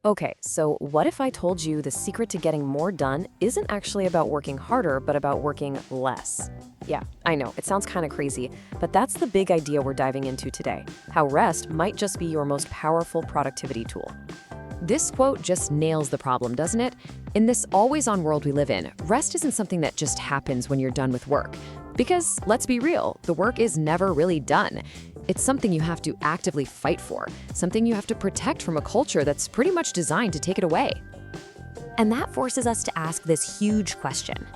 Okay, so what if I told you the secret to getting more done isn't actually about working harder, but about working less? Yeah, I know, it sounds kind of crazy, but that's the big idea we're diving into today. How rest might just be your most powerful productivity tool. This quote just nails the problem, doesn't it? In this always-on world we live in, rest isn't something that just happens when you're done with work. Because, let's be real, the work is never really done. It's something you have to actively fight for, something you have to protect from a culture that's pretty much designed to take it away. And that forces us to ask this huge question.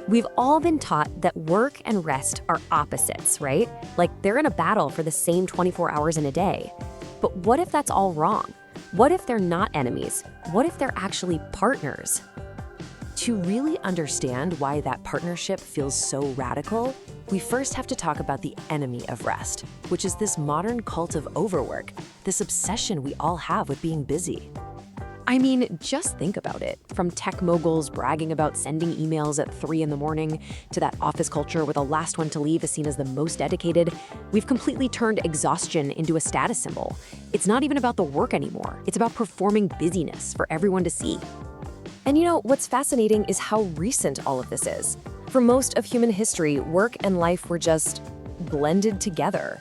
We've all been taught that work and rest are opposites, right? Like they're in a battle for the same 24 hours in a day. But what if that's all wrong? What if they're not enemies? What if they're actually partners? To really understand why that partnership feels so radical, we first have to talk about the enemy of rest, which is this modern cult of overwork, this obsession we all have with being busy. I mean, just think about it. From tech moguls bragging about sending emails at 3 in the morning, to that office culture where the last one to leave is seen as the most dedicated, we've completely turned exhaustion into a status symbol. It's not even about the work anymore. It's about performing busyness for everyone to see. And you know, what's fascinating is how recent all of this is. For most of human history, work and life were just blended together.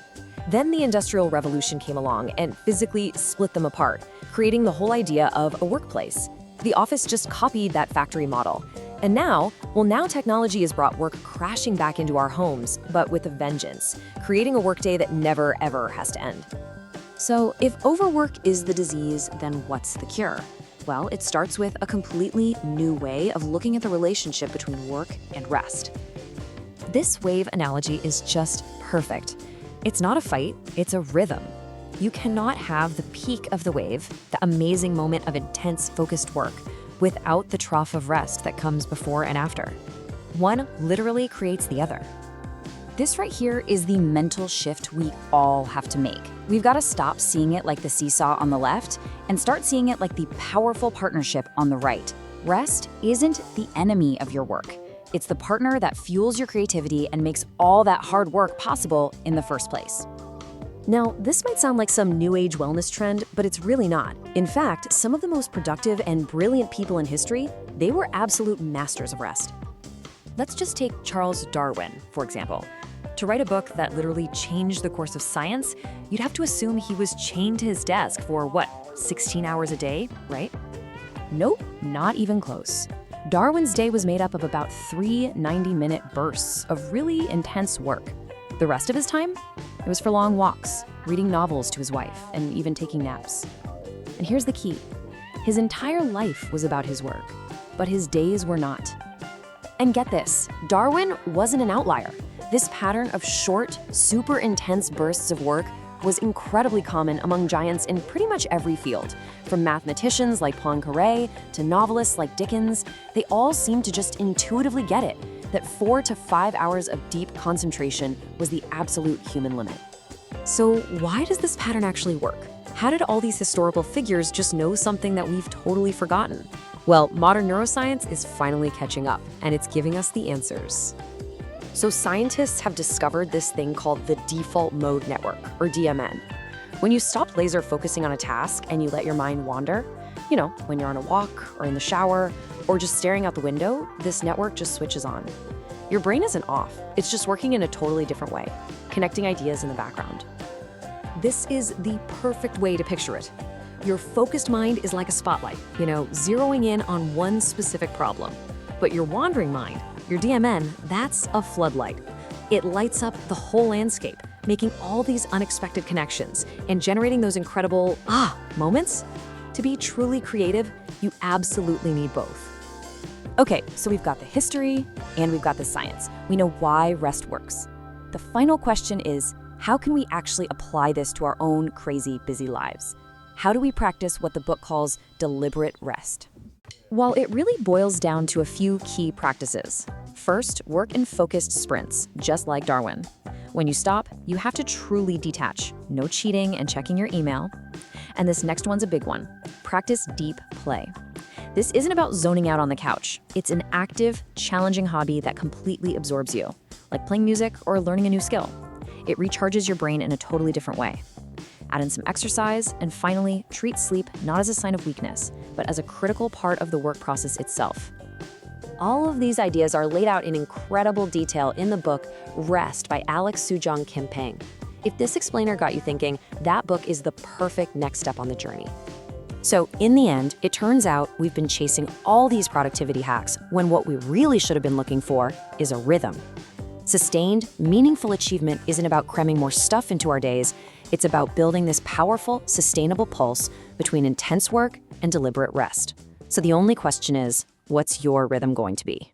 Then the Industrial Revolution came along and physically split them apart, creating the whole idea of a workplace. The office just copied that factory model. And now technology has brought work crashing back into our homes, but with a vengeance, creating a workday that never, ever has to end. So if overwork is the disease, then what's the cure? Well, it starts with a completely new way of looking at the relationship between work and rest. This wave analogy is just perfect. It's not a fight, it's a rhythm. You cannot have the peak of the wave, the amazing moment of intense, focused work, without the trough of rest that comes before and after. One literally creates the other. This right here is the mental shift we all have to make. We've got to stop seeing it like the seesaw on the left and start seeing it like the powerful partnership on the right. Rest isn't the enemy of your work. It's the partner that fuels your creativity and makes all that hard work possible in the first place. Now, this might sound like some new age wellness trend, but it's really not. In fact, some of the most productive and brilliant people in history, they were absolute masters of rest. Let's just take Charles Darwin, for example. To write a book that literally changed the course of science, you'd have to assume he was chained to his desk for, 16 hours a day, right? Nope, not even close. Darwin's day was made up of about 3 90-minute bursts of really intense work. The rest of his time? It was for long walks, reading novels to his wife, and even taking naps. And here's the key. His entire life was about his work, but his days were not. And get this, Darwin wasn't an outlier. This pattern of short, super intense bursts of work was incredibly common among giants in pretty much every field. From mathematicians like Poincaré to novelists like Dickens, they all seemed to just intuitively get it, that 4 to 5 hours of deep concentration was the absolute human limit. So why does this pattern actually work? How did all these historical figures just know something that we've totally forgotten? Well, modern neuroscience is finally catching up, and it's giving us the answers. So scientists have discovered this thing called the default mode network, or DMN. When you stop laser focusing on a task and you let your mind wander, when you're on a walk or in the shower or just staring out the window, this network just switches on. Your brain isn't off, it's just working in a totally different way, connecting ideas in the background. This is the perfect way to picture it. Your focused mind is like a spotlight, zeroing in on one specific problem. But your wandering mind, your DMN, that's a floodlight. It lights up the whole landscape, making all these unexpected connections and generating those incredible moments. To be truly creative, you absolutely need both. Okay, so we've got the history and we've got the science. We know why rest works. The final question is, how can we actually apply this to our own crazy, busy lives? How do we practice what the book calls deliberate rest? Well, it really boils down to a few key practices. First, work in focused sprints, just like Darwin. When you stop, you have to truly detach. No cheating and checking your email. And this next one's a big one. Practice deep play. This isn't about zoning out on the couch. It's an active, challenging hobby that completely absorbs you, like playing music or learning a new skill. It recharges your brain in a totally different way. Add in some exercise, and finally, treat sleep not as a sign of weakness, but as a critical part of the work process itself. All of these ideas are laid out in incredible detail in the book Rest by Alex Soojung-Kim Pang. If this explainer got you thinking, that book is the perfect next step on the journey. So in the end, it turns out we've been chasing all these productivity hacks when what we really should have been looking for is a rhythm. Sustained, meaningful achievement isn't about cramming more stuff into our days. It's about building this powerful, sustainable pulse between intense work and deliberate rest. So the only question is, what's your rhythm going to be?